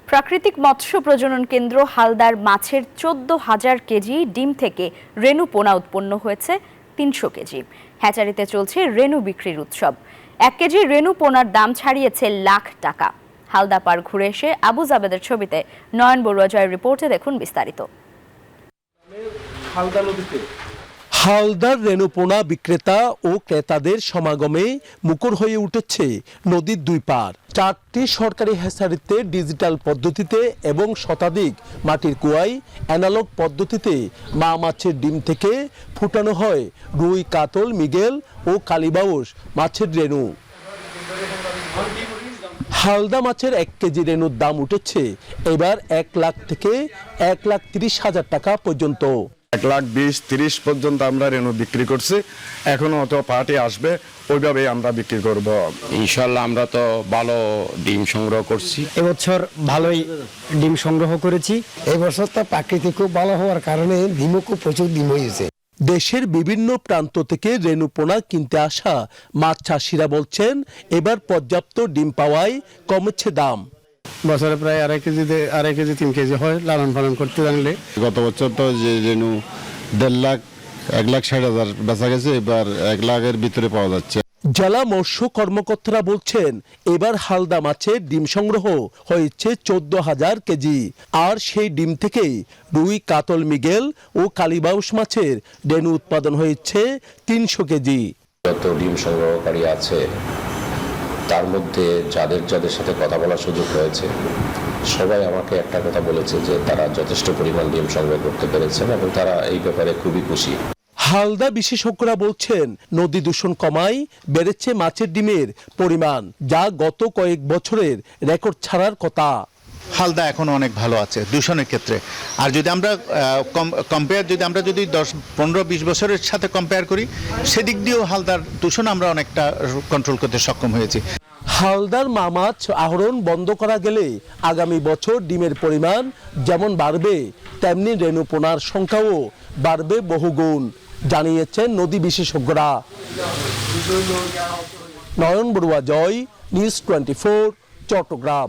প্রাকৃতিক মৎস্য প্রজনন কেন্দ্র হালদার মাছের 14,000 কেজি ডিম থেকে রেণু পোনা উৎপন্ন হয়েছে 300 কেজি। হ্যাচারিতে চলছে রেণু বিক্রির উৎসব। 1 কেজি রেণু পোনার দাম ছাড়িয়েছে লাখ টাকা। হালদা পার ঘুরে এসে আবু জাবেদের ছবিতে নয়ন বড়ুয়া জয়ের রিপোর্টে দেখুন বিস্তারিত। হালদার রেণুপোনা বিক্রেতা ও ক্রেতাদের সমাগমে মুখর হয়ে উঠেছে নদীর দুই পার। 4টি সরকারি হ্যাচারিতে ডিজিটাল পদ্ধতিতে এবং শতাধিক মাটির কুয়ায় অ্যানালগ পদ্ধতিতে মা মাছের ডিম থেকে ফুটানো হয় রুই, কাতল, মৃগেল ও কালীবাউস মাছের রেণু। হালদা মাছের 1 কেজি রেণুর দাম উঠেছে এবার 1 লাখ থেকে 1,30,000 টাকা পর্যন্ত। 1,20,30 পর্যন্ত আমরা রেণু বিক্রি করছি। এখনো তো পার্টি আসবে, ওইভাবে আমরা বিক্রি করব ইনশাল্লাহ। আমরা তো ভালো ডিম সংগ্রহ করছি, এবছর ভালোই ডিম সংগ্রহ করেছি। এবছর তো প্রাকৃতিক খুব ভালো হওয়ার কারণে ডিমও খুব প্রচুর ডিম হয়েছে। দেশের বিভিন্ন প্রান্ত থেকে রেণুপোনা কিনতে আসা মাছ চাষিরা বলছেন এবার পর্যাপ্ত ডিম পাওয়ায় কমেছে দাম। বছরে প্রায় 2.5 কেজি 3 কেজি হয় লালন পালন করতে জানলে। গত বছর তো যে রেণু 1.5 লাখ 1,60,000 বেচা গেছে, এবার 1 লাখের ভিতরে পাওয়া যাচ্ছে। জেলা মৎস্য কর্মকর্তারা বলছেন এবার হালদা মাছের ডিম সংগ্রহ হয়েছে 14,000 কেজি, আর সেই ডিম থেকেই রুই, কাতল, মৃগেল ও কালীবাউস মাছের রেণু উৎপাদন হয়েছে 300 কেজি। যত ডিম সংগ্রহকারী আছে তার মধ্যে যাদের সাথে কথা বলার সুযোগ হয়েছে, সবাই আমাকে একটা কথা বলেছে যে তারা যথেষ্ট পরিমাণ ডিম সংগ্রহ করতে পেরেছেন এবং তারা এই ব্যাপারে খুবই খুশি। হালদা বিশেষজ্ঞরা বলছেন নদী দূষণ কমায় বেড়েছে মাছের ডিমের পরিমাণ, যা গত কয়েক বছরের রেকর্ড ছাড়ার কথা। হালদা এখন অনেক ভালো আছে দূষণের ক্ষেত্রে। আর যদি আমরা যদি 10-15-20 বছরের সাথে কম্পেয়ার করি, সেদিক দিয়েও হালদার দূষণ আমরা অনেকটা কন্ট্রোল করতে সক্ষম হয়েছি। হালদার মা মাছ আহরণ বন্ধ করা গেলে আগামী বছর ডিমের পরিমাণ যেমন বাড়বে, তেমনি রেণুপোনার সংখ্যাও বাড়বে বহুগুণ, জানিয়েছেন নদী বিশেষজ্ঞরা। নয়ন বড়ুয়া জয়, নিউজ 24, চট্টগ্রাম।